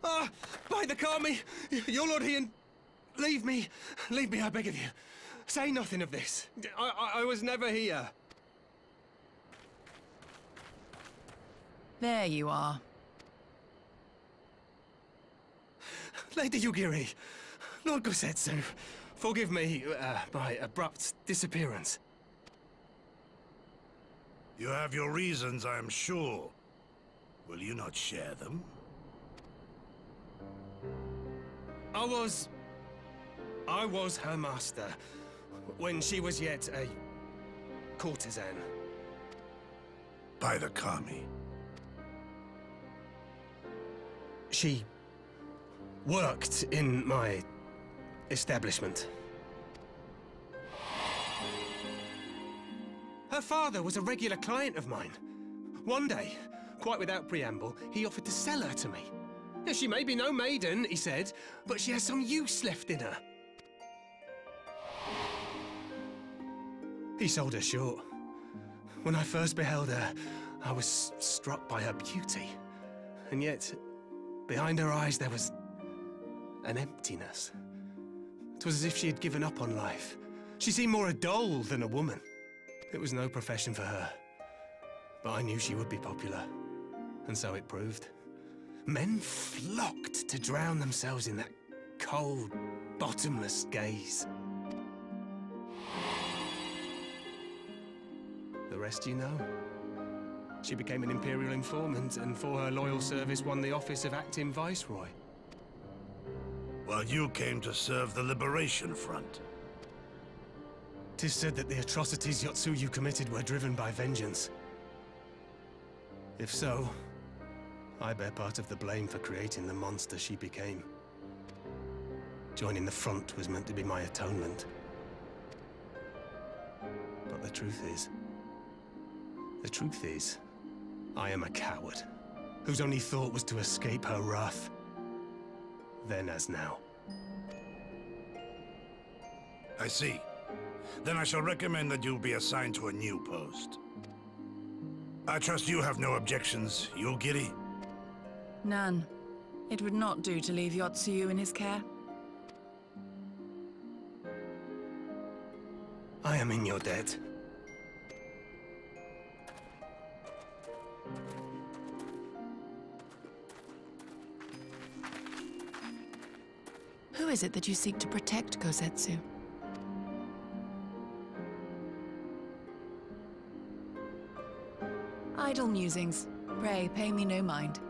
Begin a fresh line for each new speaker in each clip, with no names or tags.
Ah! By the Kami! Your Lord Ian! Leave me, I beg of you. Say nothing of this. I was never here.
There you are.
Lady Yugiri, Lord Gosetsu, forgive me my abrupt disappearance.
You have your reasons, I am sure. Will you not share them?
I was her master when she was yet a courtesan.
By the Kami.
She worked in my establishment. Her father was a regular client of mine. One day, quite without preamble, he offered to sell her to me. Now, she may be no maiden, he said, but she has some use left in her. He sold her short. When I first beheld her, I was struck by her beauty. And yet, behind her eyes there was an emptiness. It was as if she had given up on life. She seemed more a doll than a woman. It was no profession for her. But I knew she would be popular. And so it proved. Men flocked to drown themselves in that cold, bottomless gaze. The rest you know. She became an Imperial informant, and for her loyal service won the office of acting Viceroy.
While you came to serve the Liberation Front.
'Tis said that the atrocities Yotsuyu committed were driven by vengeance. If so, I bear part of the blame for creating the monster she became. Joining the front was meant to be my atonement. But the truth is, I am a coward, whose only thought was to escape her wrath, then as now.
I see. Then I shall recommend that you be assigned to a new post. I trust you have no objections, Yugiri?
None. It would not do to leave Yotsuyu in his care.
I am in your debt.
Who is it that you seek to protect, Gosetsu? Idle musings. Pray, pay me no mind.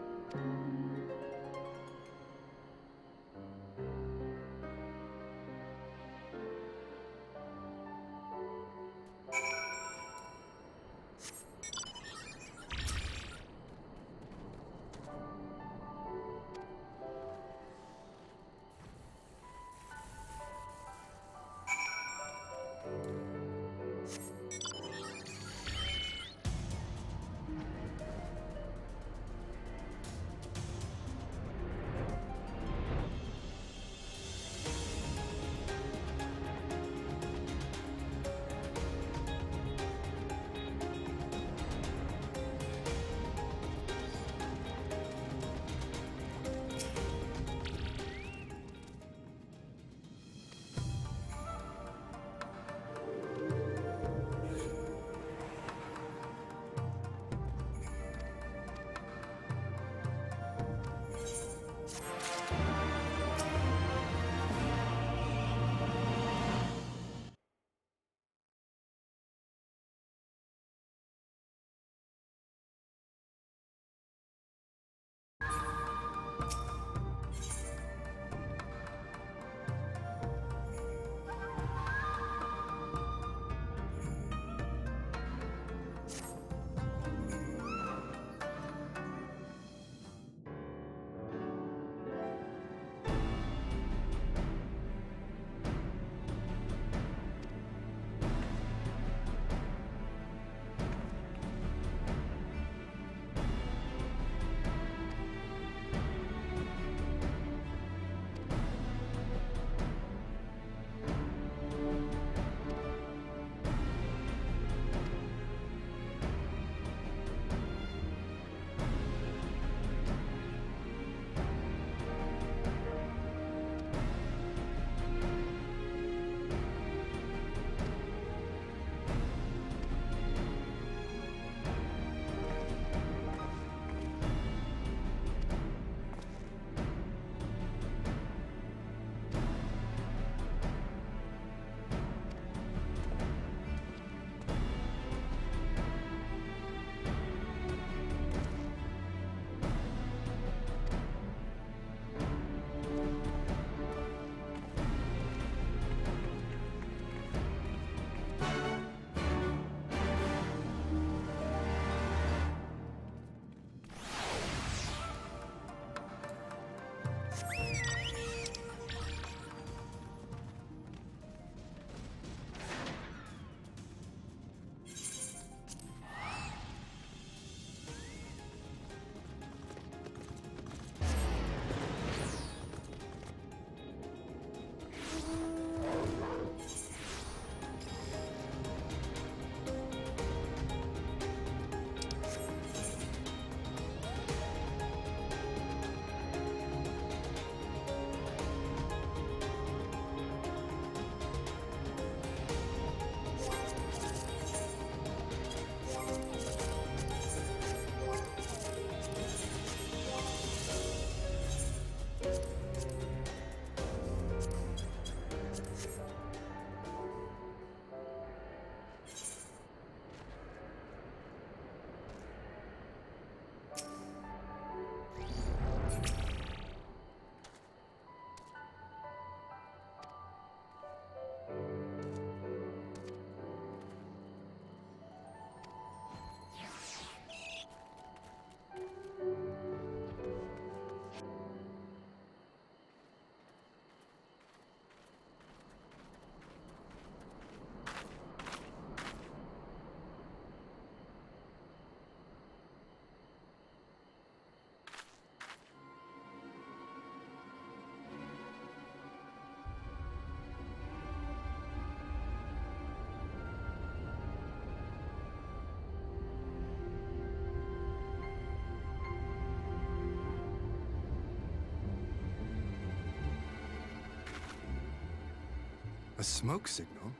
A smoke signal?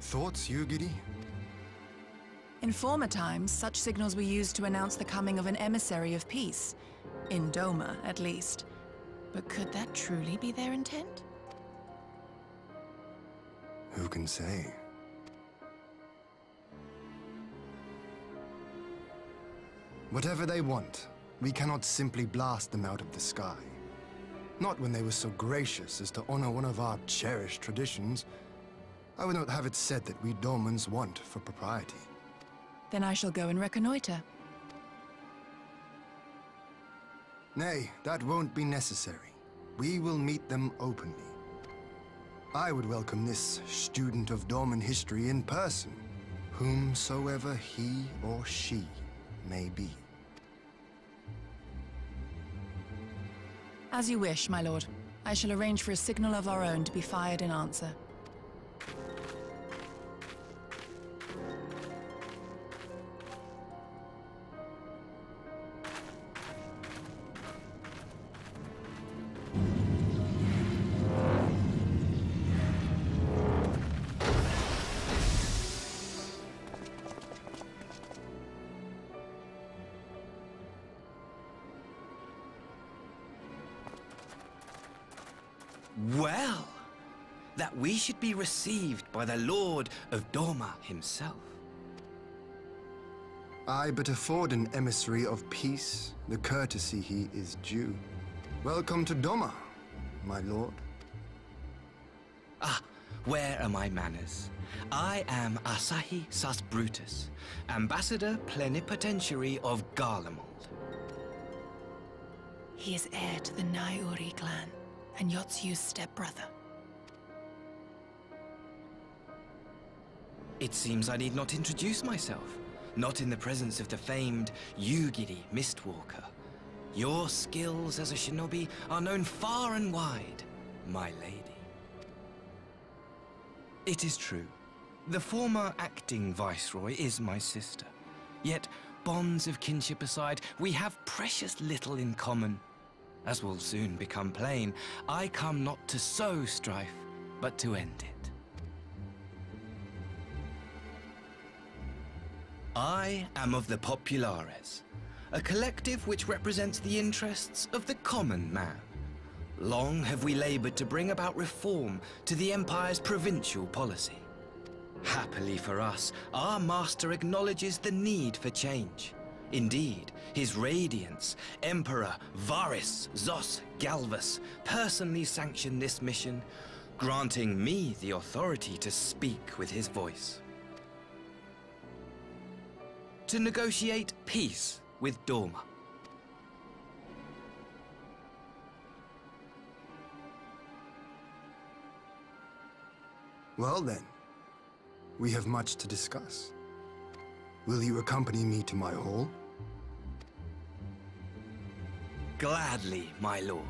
Thoughts, Yugiri?
In former times, such signals were used to announce the coming of an emissary of peace. In Doma, at least. But could that truly be their intent?
Who can say? Whatever they want, we cannot simply blast them out of the sky. Not when they were so gracious as to honor one of our cherished traditions. I would not have it said that we Domans want for propriety.
Then I shall go and reconnoiter.
Nay, that won't be necessary. We will meet them openly. I would welcome this student of Dorman history in person, whomsoever he or she may be.
As you wish, my lord. I shall arrange for a signal of our own to be fired in answer.
Well, that we should be received by the Lord of Doma himself.
I but afford an emissary of peace the courtesy he is due. Welcome to Doma, my lord.
Ah, where are my manners? I am Asahi Sus Brutus, Ambassador Plenipotentiary of Garlemald.
He is heir to the Naiuri clan, and Yotsuyu's stepbrother.
It seems I need not introduce myself, not in the presence of the famed Yugiri Mistwalker. Your skills as a shinobi are known far and wide, my lady. It is true, the former acting viceroy is my sister. Yet, bonds of kinship aside, we have precious little in common. As will soon become plain, I come not to sow strife, but to end it. I am of the Populares, a collective which represents the interests of the common man. Long have we labored to bring about reform to the Empire's provincial policy. Happily for us, our master acknowledges the need for change. Indeed, His Radiance, Emperor Varys Zos Galvus, personally sanctioned this mission, granting me the authority to speak with his voice. To negotiate peace with Doma.
Well then, we have much to discuss. Will you accompany me to my hall?
Gladly, my lord.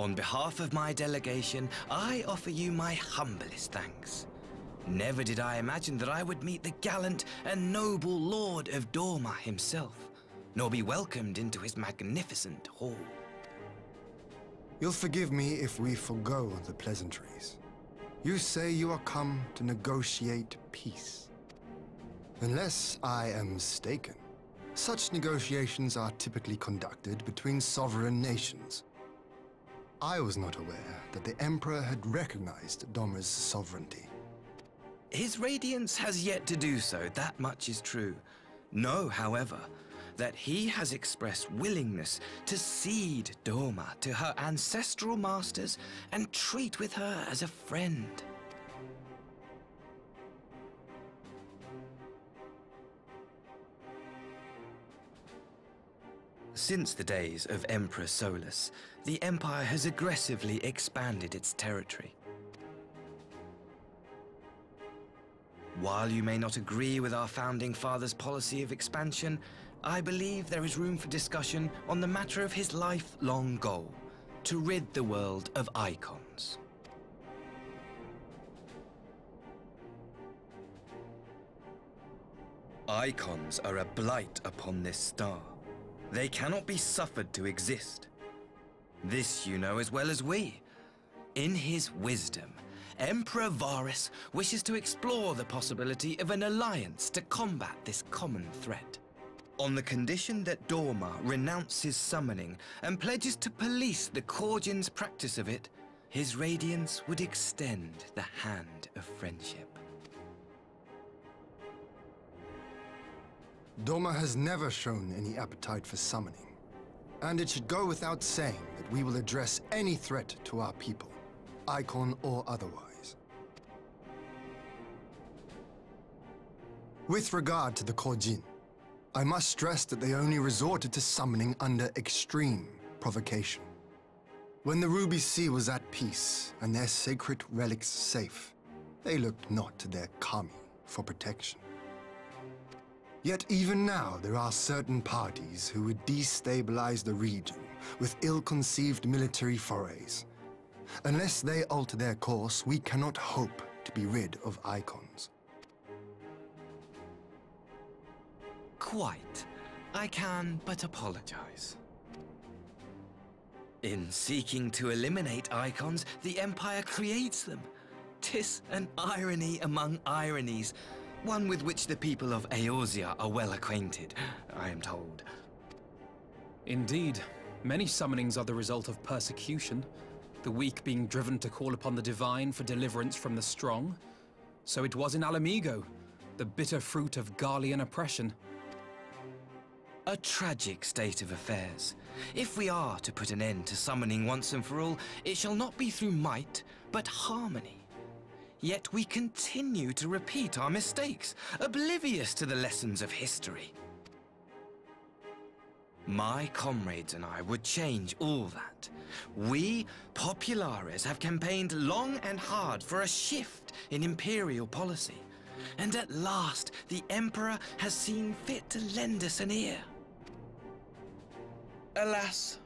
On behalf of my delegation, I offer you my humblest thanks. Never did I imagine that I would meet the gallant and noble Lord of Dorma himself, nor be welcomed into his magnificent hall.
You'll forgive me if we forgo the pleasantries. You say you are come to negotiate peace. Unless I am mistaken, such negotiations are typically conducted between sovereign nations. I was not aware that the Emperor had recognized Dorma's sovereignty.
His Radiance has yet to do so, that much is true. Know, however, that he has expressed willingness to cede Dorma to her ancestral masters and treat with her as a friend. Since the days of Emperor Solus, the Empire has aggressively expanded its territory. While you may not agree with our Founding Father's policy of expansion, I believe there is room for discussion on the matter of his lifelong goal, to rid the world of icons. Icons are a blight upon this star. They cannot be suffered to exist. This you know as well as we. In his wisdom, Emperor Varus wishes to explore the possibility of an alliance to combat this common threat. On the condition that Dorma renounces summoning and pledges to police the Korgians' practice of it, his Radiance would extend the hand of friendship.
Dorma has never shown any appetite for summoning, and it should go without saying that we will address any threat to our people, icon or otherwise. With regard to the Korjin, I must stress that they only resorted to summoning under extreme provocation. When the Ruby Sea was at peace and their sacred relics safe, they looked not to their kami for protection. Yet even now there are certain parties who would destabilize the region with ill-conceived military forays. Unless they alter their course, we cannot hope to be rid of icons.
Quite. I can but apologize. In seeking to eliminate icons, the Empire creates them. 'Tis an irony among ironies, one with which the people of Eorzea are well acquainted, I am told.
Indeed. Many summonings are the result of persecution, the weak being driven to call upon the divine for deliverance from the strong. So it was in Alamigo, the bitter fruit of Garlean oppression.
A tragic state of affairs. If we are to put an end to summoning once and for all, it shall not be through might, but harmony. Yet we continue to repeat our mistakes, oblivious to the lessons of history. My comrades and I would change all that. We, Populares, have campaigned long and hard for a shift in Imperial policy. And at last, the Emperor has seen fit to lend us an ear. Alas,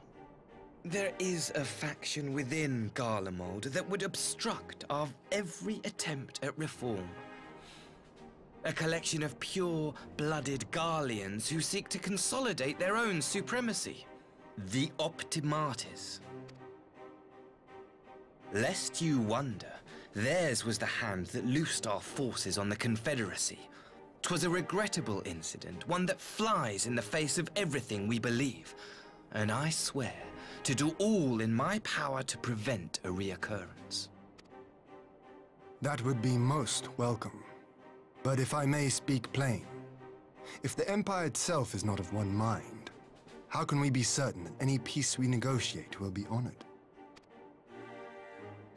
there is a faction within Garlemald that would obstruct our every attempt at reform. A collection of pure-blooded Garleans who seek to consolidate their own supremacy. The Optimates. Lest you wonder, theirs was the hand that loosed our forces on the Confederacy. 'Twas a regrettable incident, one that flies in the face of everything we believe. And I swear to do all in my power to prevent a reoccurrence.
That would be most welcome. But if I may speak plain, if the Empire itself is not of one mind, how can we be certain that any peace we negotiate will be honored?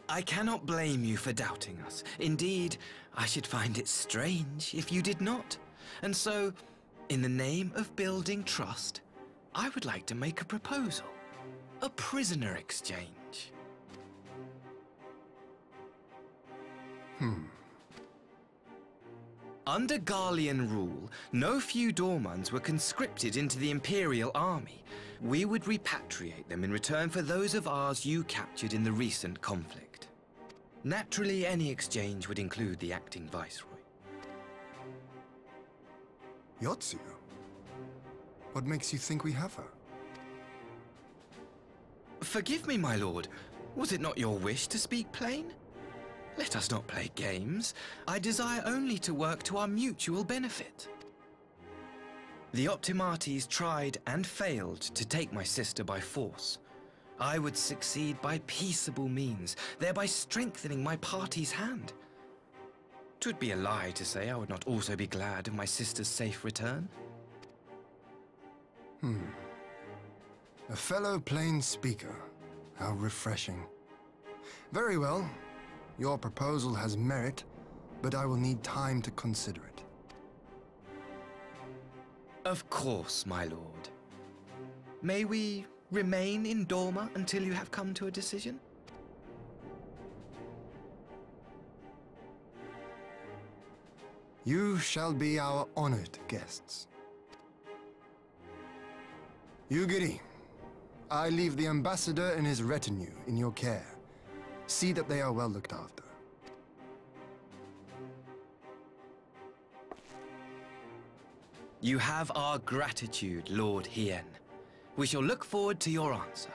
I cannot blame you for doubting us. Indeed, I should find it strange if you did not. And so, in the name of building trust, I would like to make a proposal. A prisoner exchange. Under Garlean rule, no few Dormans were conscripted into the Imperial army, We would repatriate them in return for those of ours you captured in the recent conflict. Naturally, any exchange would include the acting viceroy.
Yotsuyo? What makes you think we have her?
Forgive me, my lord. Was it not your wish to speak plain? Let us not play games. I desire only to work to our mutual benefit. The Optimates tried and failed to take my sister by force. I would succeed by peaceable means, thereby strengthening my party's hand. 'Twould be a lie to say I would not also be glad of my sister's safe return.
A fellow plain speaker. How refreshing. Very well. Your proposal has merit, but I will need time to consider it.
Of course, my lord. May we remain in Dorma until you have come to a decision?
You shall be our honored guests. Yugiri, I leave the ambassador and his retinue in your care. See that they are well looked after.
You have our gratitude, Lord Hien. We shall look forward to your answer.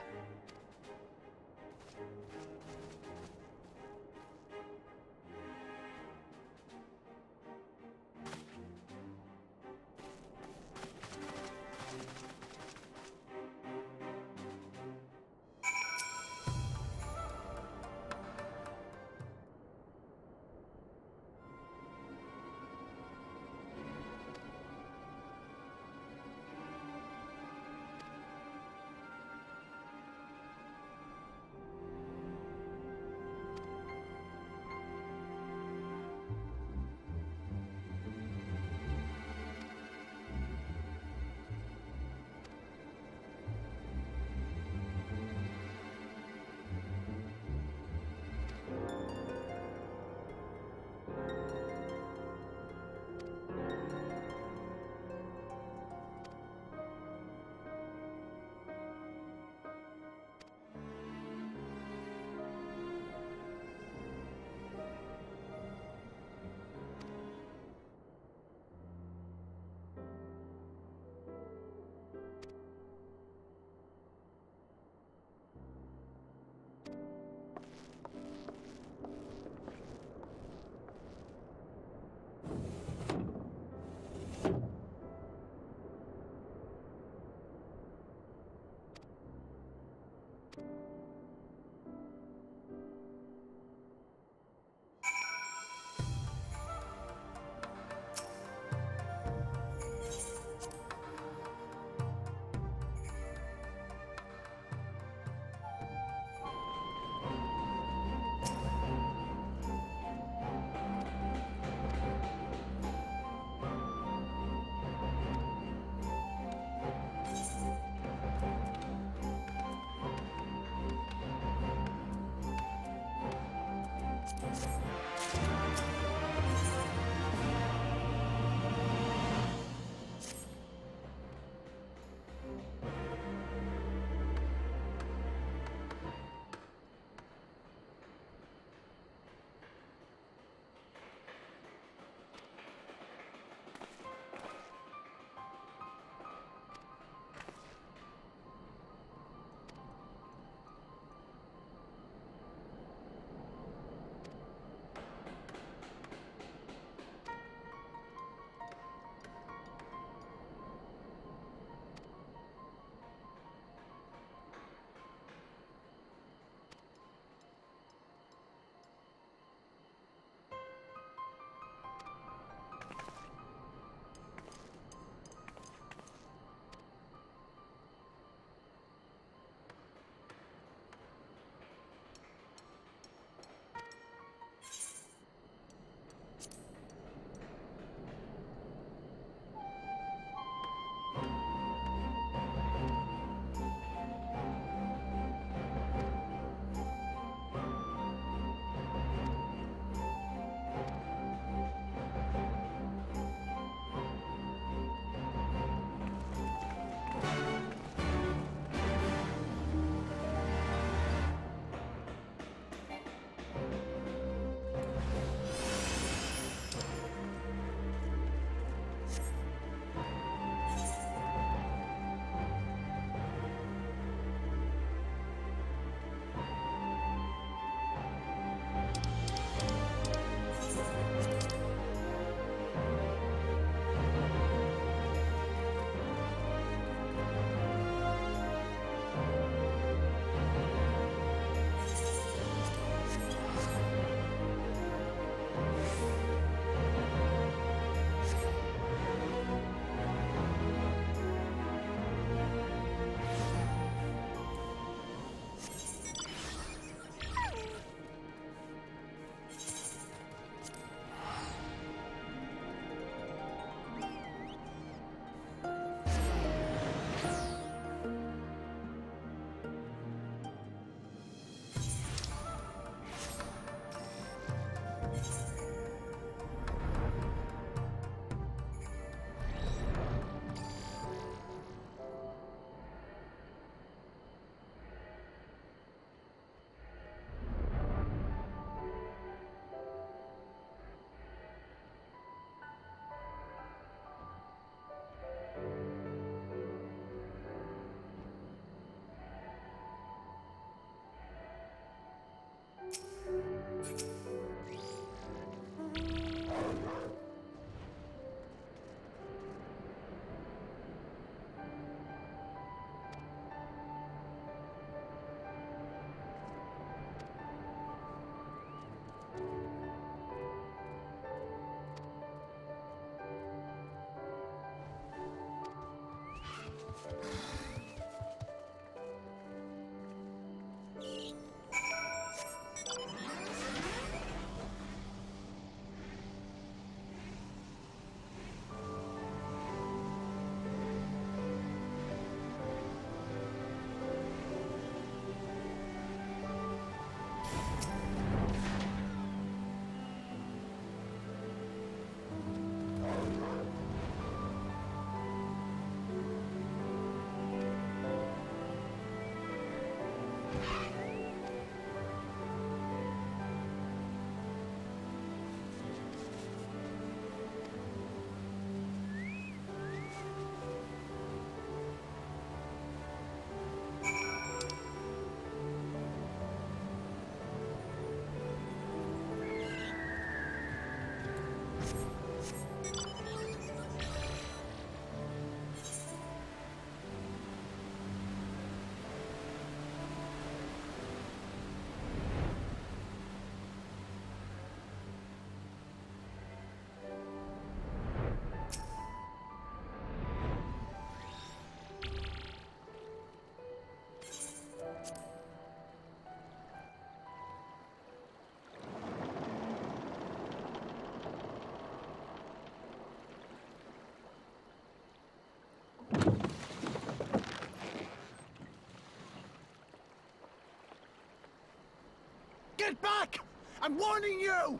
Get back! I'm warning you!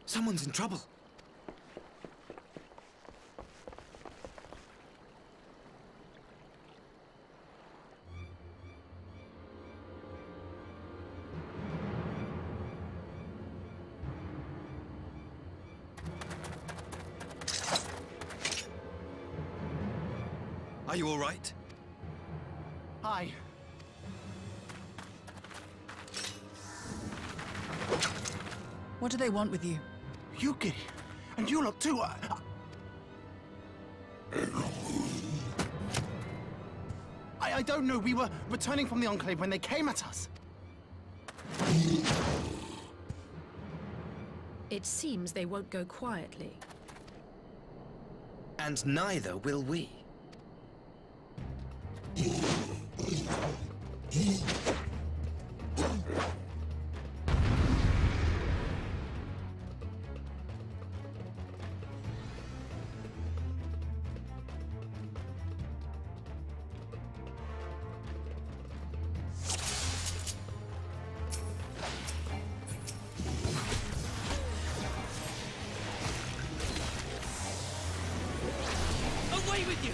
Someone's in trouble. Are you all right?
Hi.
What do they want with you?
Yuki, and you lot too. I don't know. We were returning from the Enclave when they came at us.
It seems they won't go quietly.
And neither will we.
Away with you!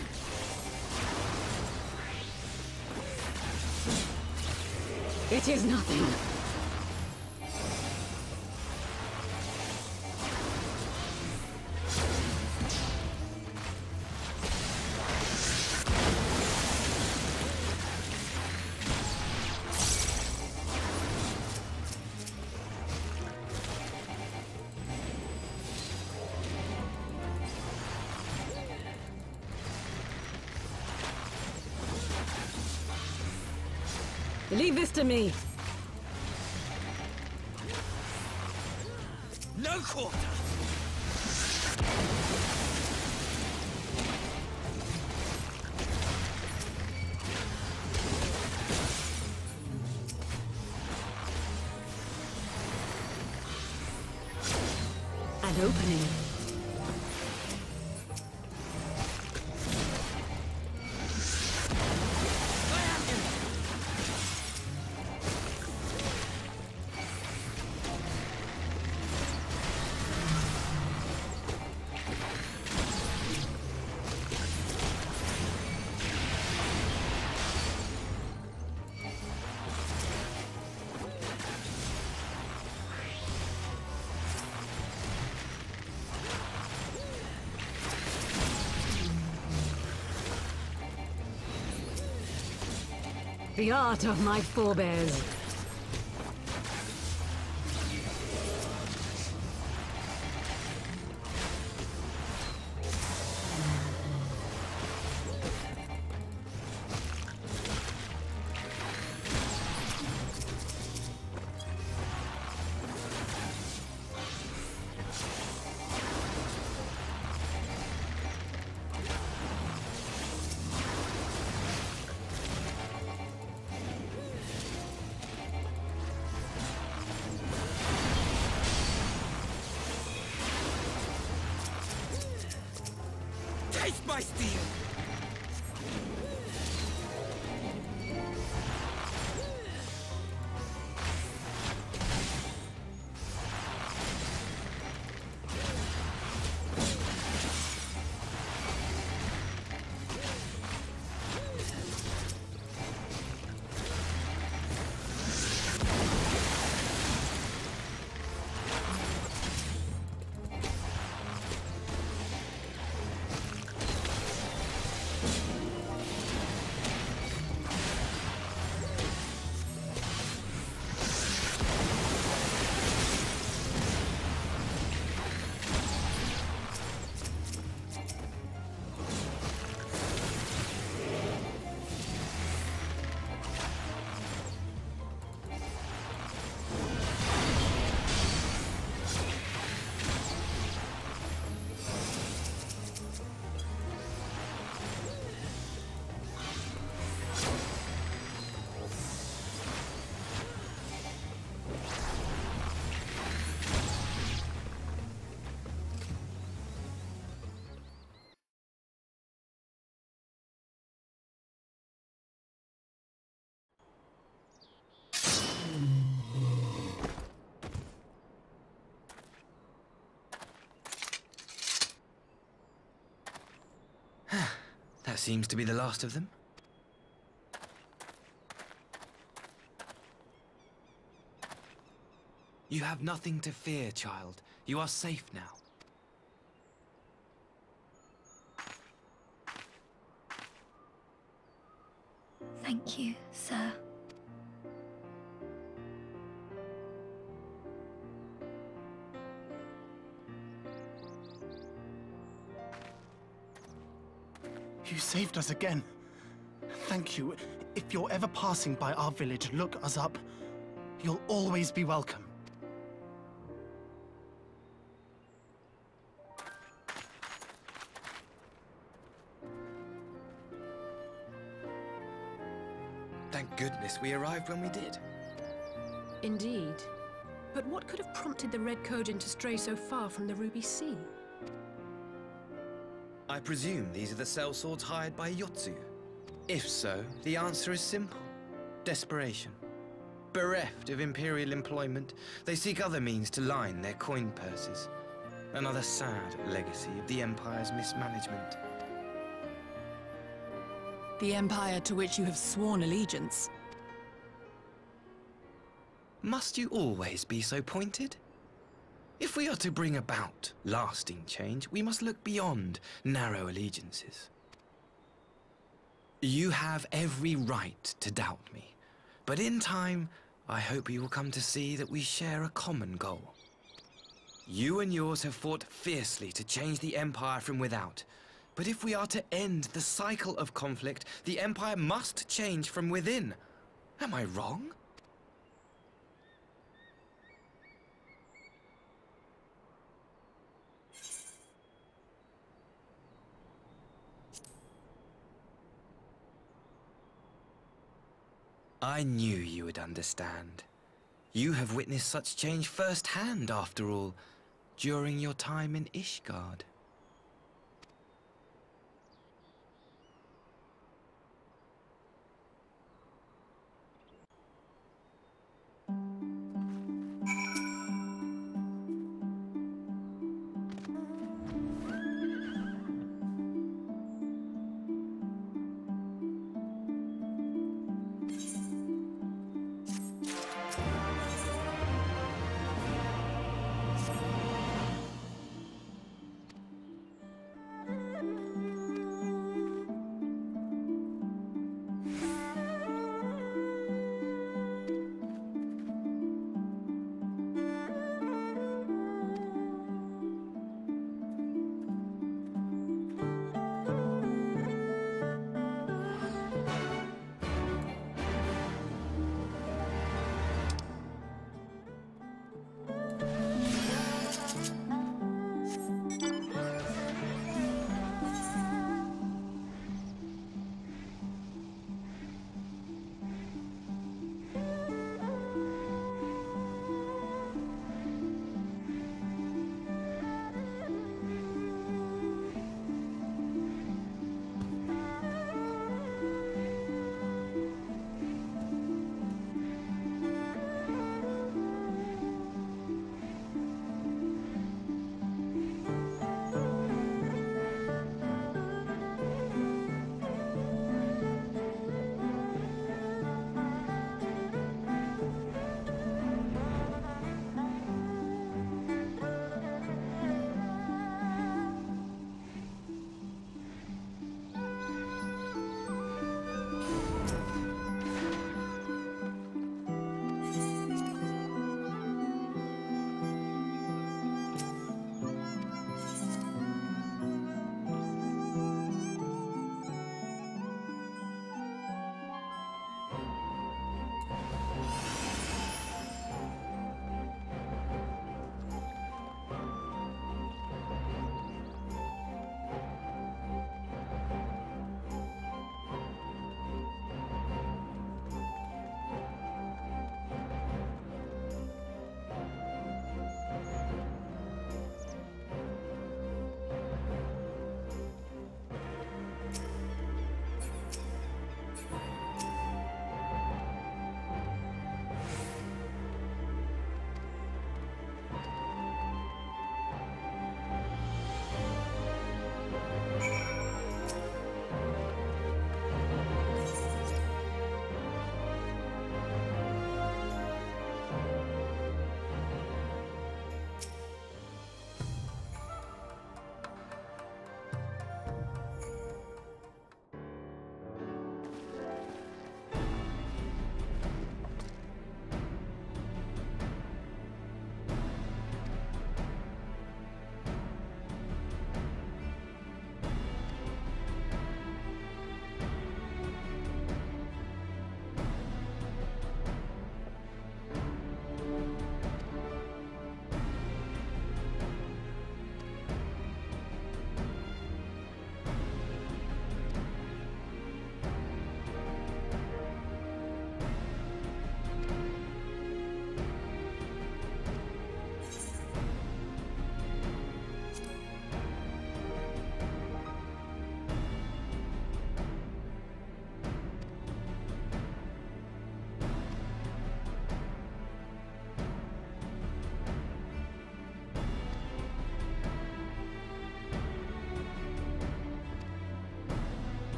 It is nothing. Leave this to me.
No quarter!
An opening. The art of my forebears.
Taste my steel! seems to be the last of them. You have nothing to fear, child. You are safe now.
Thank you, sir.
You saved us again. Thank you. If you're ever passing by our village, look us up. You'll always be welcome.
Thank goodness we arrived when we did.
Indeed. But what could have prompted the Red Kojin to stray so far from the Ruby Sea?
I presume these are the sellswords hired by Yotsu. If so, the answer is simple. Desperation. Bereft of imperial employment, they seek other means to line their coin purses. Another sad legacy of the Empire's mismanagement.
The Empire to which you have sworn allegiance.
Must you always be so pointed? If we are to bring about lasting change, we must look beyond narrow allegiances. You have every right to doubt me, but in time, I hope you will come to see that we share a common goal. You and yours have fought fiercely to change the Empire from without, but if we are to end the cycle of conflict, the Empire must change from within. Am I wrong? I knew you would understand. You have witnessed such change firsthand, after all, during your time in Ishgard.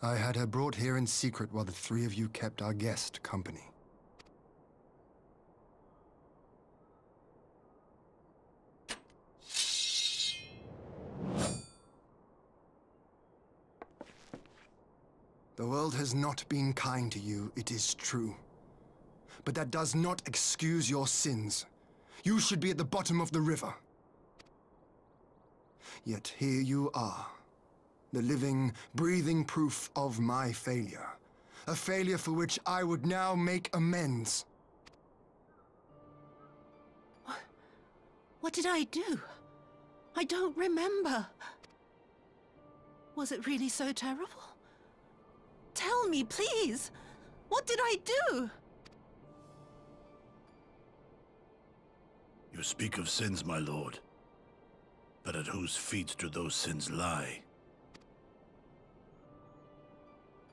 I had her brought here in secret while the three of you kept our guest company. The world has not been kind to you, it is true. But that does not excuse your sins. You should be at the bottom of the river. Yet here you are, the living, breathing proof of my failure. A failure for which I would now make amends.
What did I do? I don't remember. Was it really so terrible? Tell me, please! What did I do?
You speak of sins, my lord. But at whose feet do those sins lie?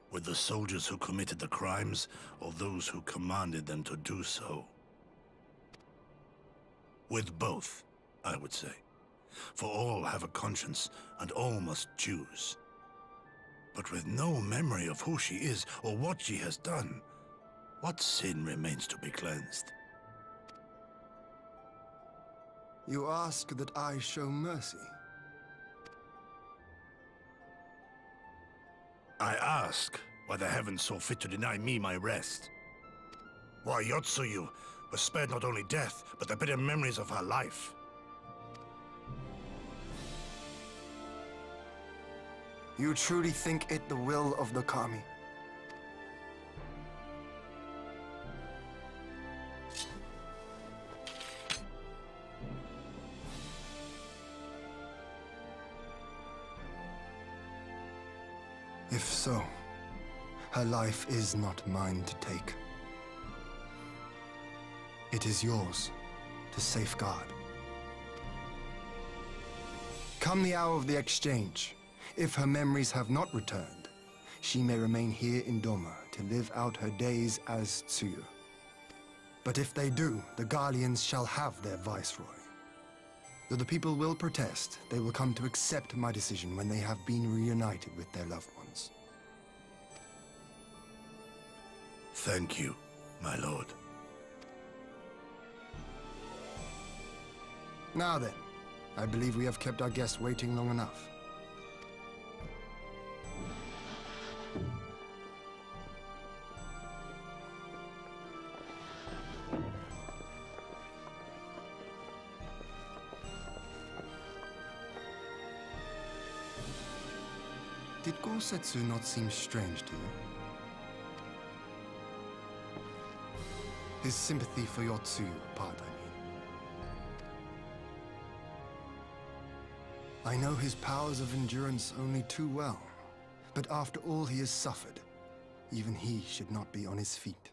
With the soldiers who committed the crimes, or those who commanded them to do so? With both, I would say. For all have a conscience, and all must choose. But with no memory of who she is, or what she has done, what sin remains to be cleansed?
You ask that I show mercy.
I ask why the heavens saw fit to deny me my rest. Why Yotsuyu was spared not only death, but the bitter memories of her life.
You truly think it the will of the Kami? If so, her life is not mine to take. It is yours to safeguard. Come the hour of the exchange, if her memories have not returned, she may remain here in Doma to live out her days as Tsuyu. But if they do, the Guardians shall have their viceroy. Though the people will protest, they will come to accept my decision when they have been reunited with their loved ones.
Thank you, my lord.
Now then, I believe we have kept our guest waiting long enough. Did Gosetsu not seem strange to you? His sympathy for your Tsuyu part, I know his powers of endurance only too well, but after all he has suffered, even he should not be on his feet.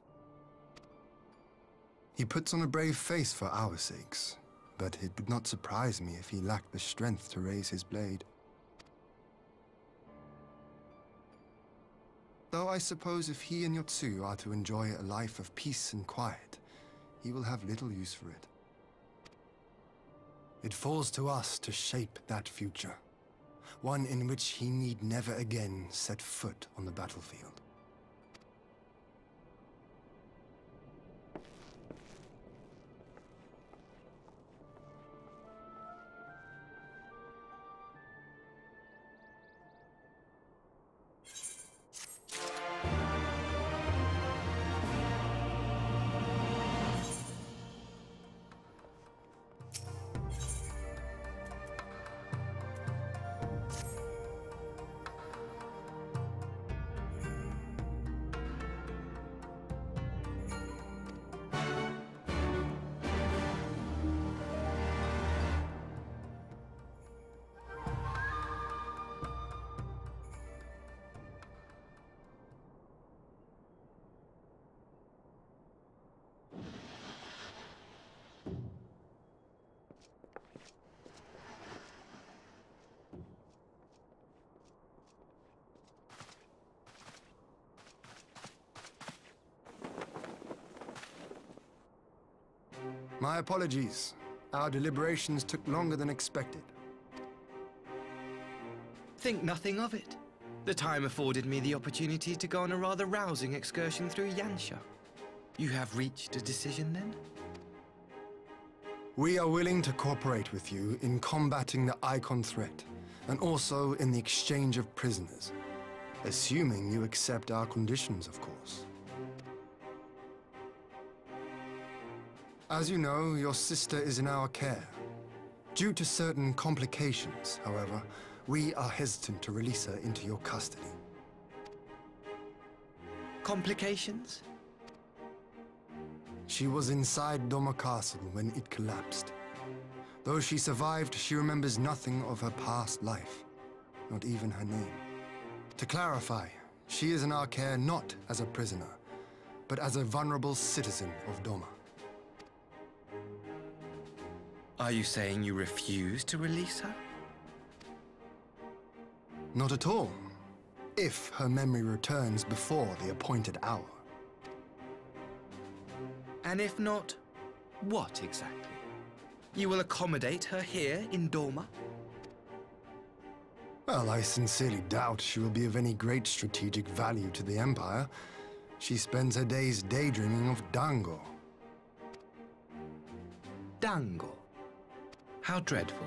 He puts on a brave face for our sakes, but it would not surprise me if he lacked the strength to raise his blade. Though I suppose if he and Yotsuyu are to enjoy a life of peace and quiet, he will have little use for it. It falls to us to shape that future, one in which he need never again set foot on the battlefield. My apologies. Our deliberations took longer than expected.
Think nothing of it. The time afforded me the opportunity to go on a rather rousing excursion through Yansha. You have reached a decision then?
We are willing to cooperate with you in combating the Icon threat, and also in the exchange of prisoners. Assuming you accept our conditions, of course. As you know, your sister is in our care. Due to certain complications, however, we are hesitant to release her into your custody.
Complications?
She was inside Doma Castle when it collapsed. Though she survived, she remembers nothing of her past life, not even her name. To clarify, she is in our care not as a prisoner, but as a vulnerable citizen of Doma.
Are you saying you refuse to release her?
Not at all, if her memory returns before the appointed hour.
And if not, what exactly? You will accommodate her here in Doma?
Well, I sincerely doubt she will be of any great strategic value to the Empire. She spends her days daydreaming of Dango.
Dango? How dreadful.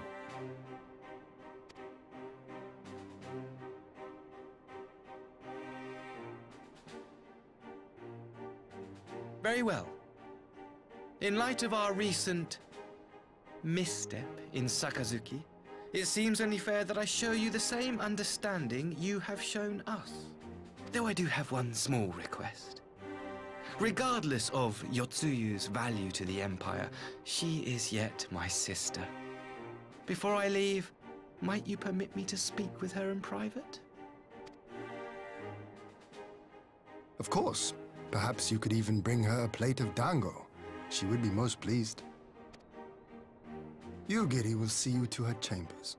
Very well. In light of our recent misstep in Sakazuki, it seems only fair that I show you the same understanding you have shown us. Though I do have one small request. Regardless of Yotsuyu's value to the Empire, she is yet my sister. Before I leave, might you permit me to speak with her in private?
Of course. Perhaps you could even bring her a plate of dango. She would be most pleased. Yugiri will see you to her chambers.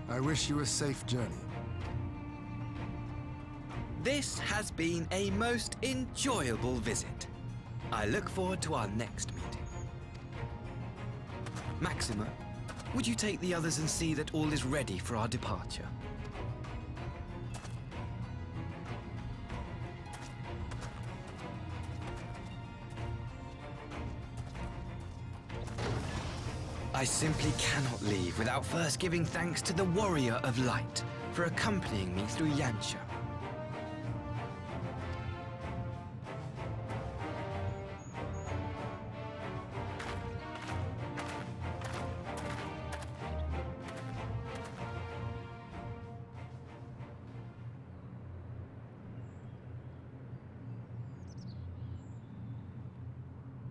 I wish you a safe journey.
This has been a most enjoyable visit. I look forward to our next meeting. Maxima, would you take the others and see that all is ready for our departure? I simply cannot leave without first giving thanks to the Warrior of Light for accompanying me through Yantia.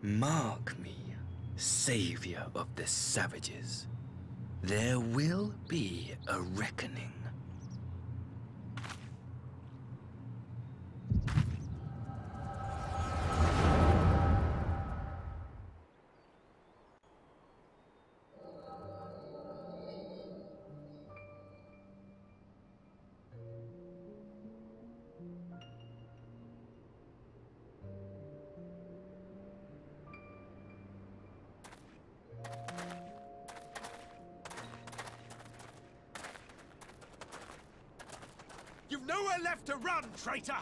Mark me, savior of the savages. There will be a reckoning.
You've nowhere left to run, traitor!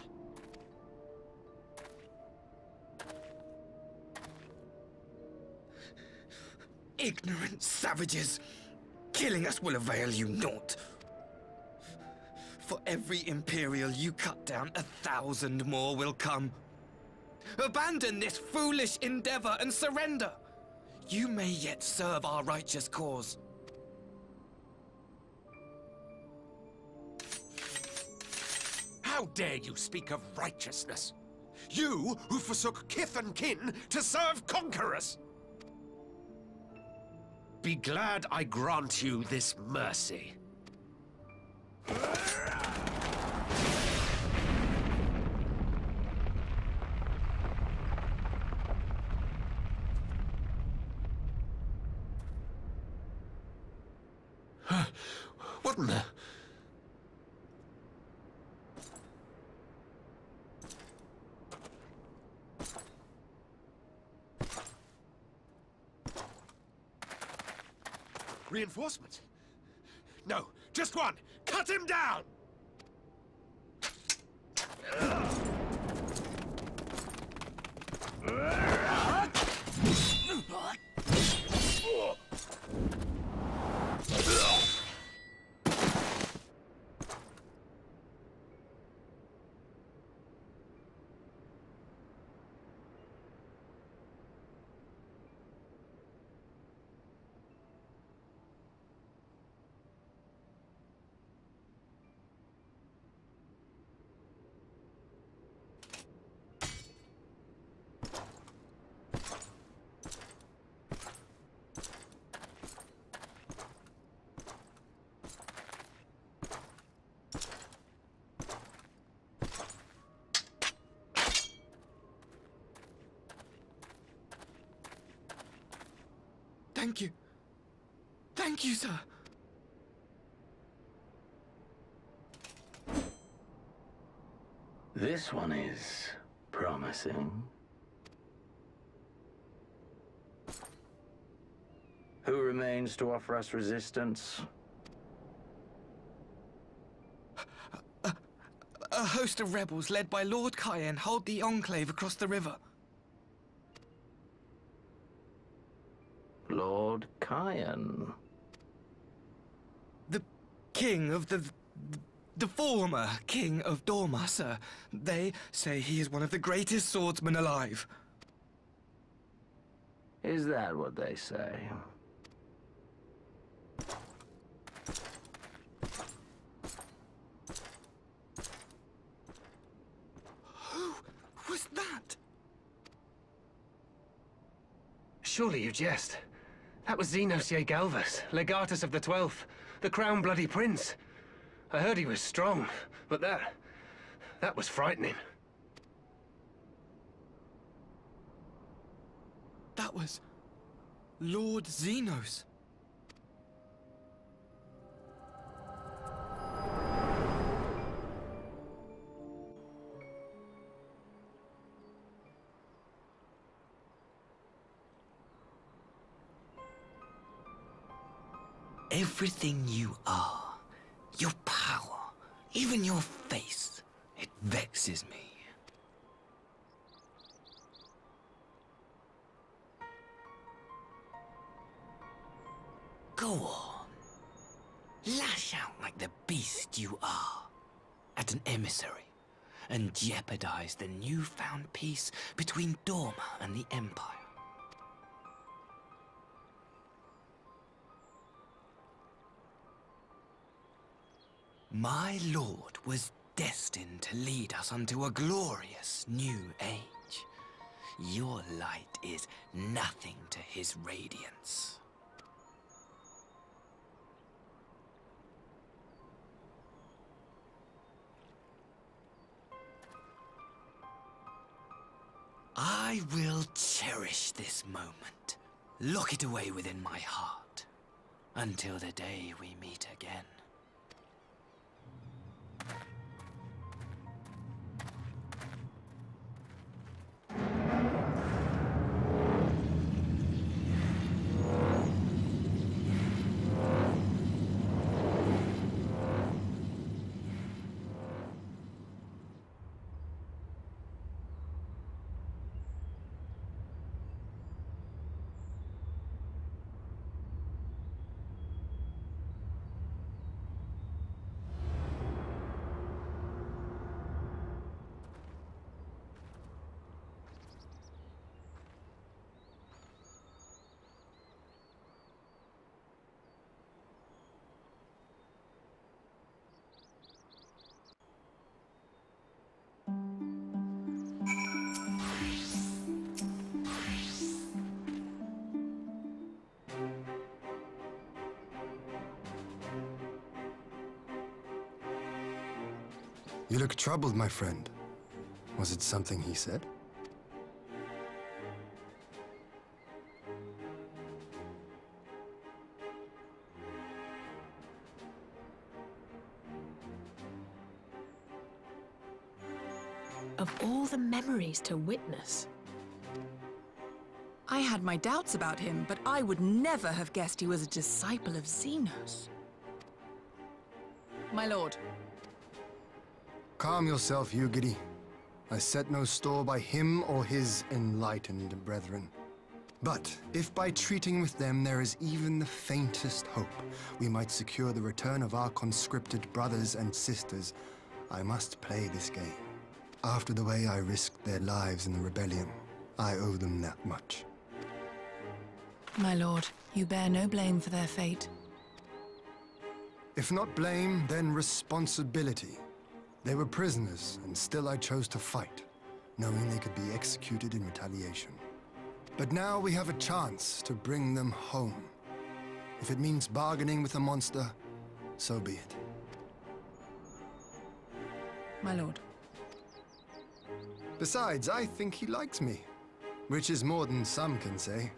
Ignorant savages! Killing us will avail you naught. For every Imperial you cut down, 1,000 more will come. Abandon this foolish endeavor and surrender. You may yet serve our righteous cause.
How dare you speak of righteousness? You who forsook kith and kin to serve conquerors! Be glad I grant you this mercy. What in the... Reinforcement? No, just one! Cut him down!
Thank you. Thank you, sir.
This one is promising. Who remains to offer us resistance?
A host of rebels led by Lord Cayenne hold the Enclave across the river.
Lord Cayenne?
The king of the former king of Dorma, sir. They say he is one of the greatest swordsmen alive.
Is that what they say?
Who was that?
Surely you jest. That was Xenosier Galvus, legatus of the 12th, the Crown Bloody Prince. I heard he was strong, but that was frightening.
That was Lord Xenos. Everything you are, your power, even your face, it vexes me. Go on. Lash out like the beast you are at an emissary and jeopardize the newfound peace between Dorma and the Empire. My lord was destined to lead us unto a glorious new age. Your light is nothing to his radiance. I will cherish this moment, lock it away within my heart, until the day we meet again.
You look troubled, my friend. Was it something he said?
Of all the memories to witness.
I had my doubts about him, but I would never have guessed he was a disciple of Xenos. My lord.
Calm yourself, Ugidi. I set no store by him or his enlightened brethren. But if by treating with them there is even the faintest hope, we might secure the return of our conscripted brothers and sisters, I must play this game. After the way I risked their lives in the rebellion, I owe them that much.
My lord, you bear no blame for their fate.
If not blame, then responsibility. They were prisoners, and still I chose to fight, knowing they could be executed in retaliation. But now we have a chance to bring them home. If it means bargaining with a monster, so be it.
My lord.
Besides, I think he likes me, which is more than some can say.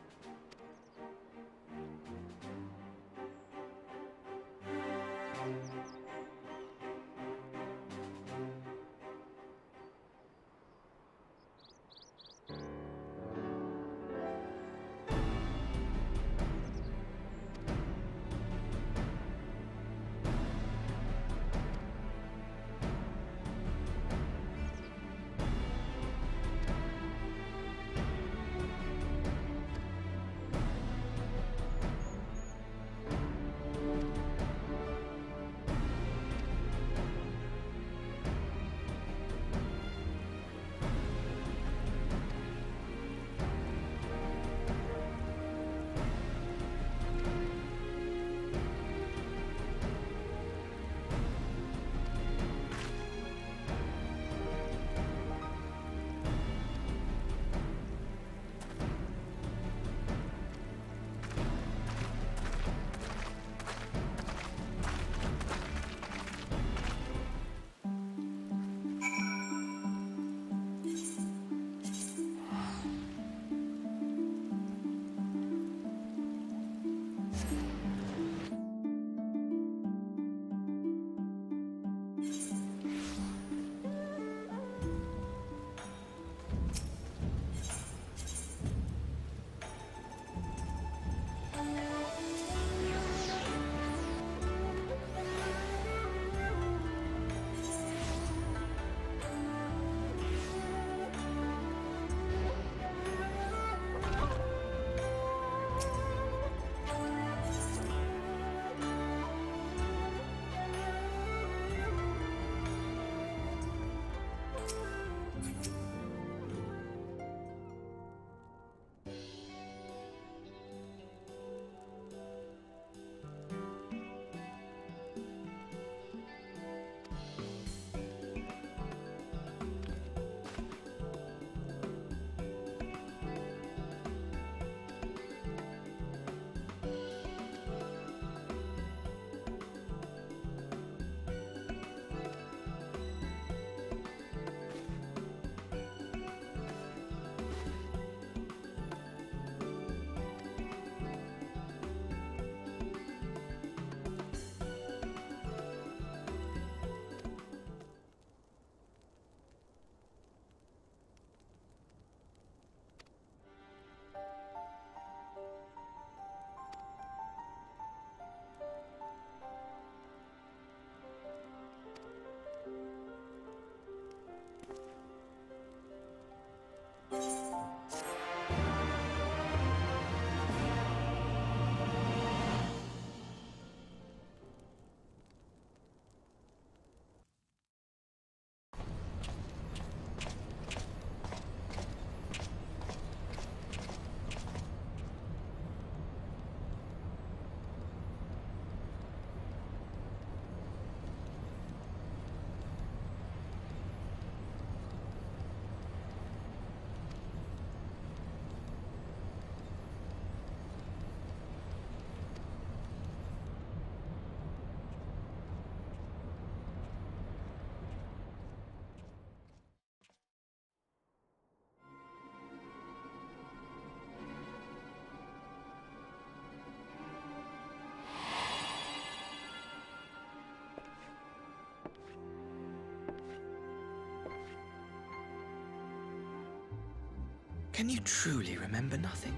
Can you truly remember nothing?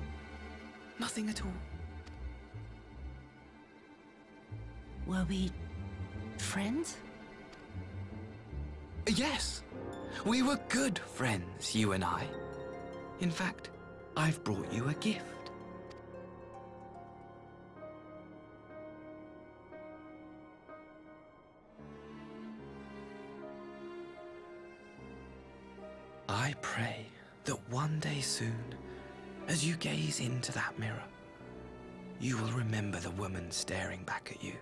Nothing at all?
Were we friends?
Yes. We were good friends, you and I. In fact, I've brought you a gift. I pray that one day soon, as you gaze into that mirror, you will remember the woman staring back at you.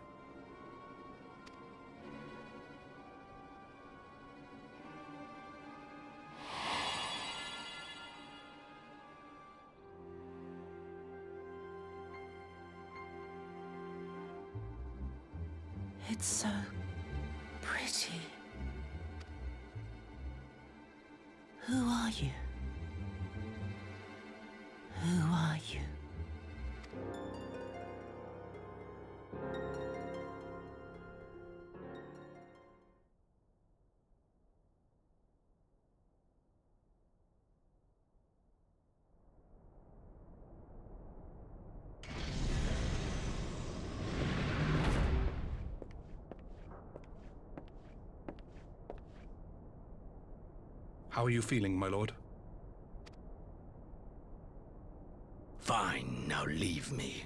It's so pretty. Who are you? Who are you?
How are you feeling, my lord?
Fine, now leave me.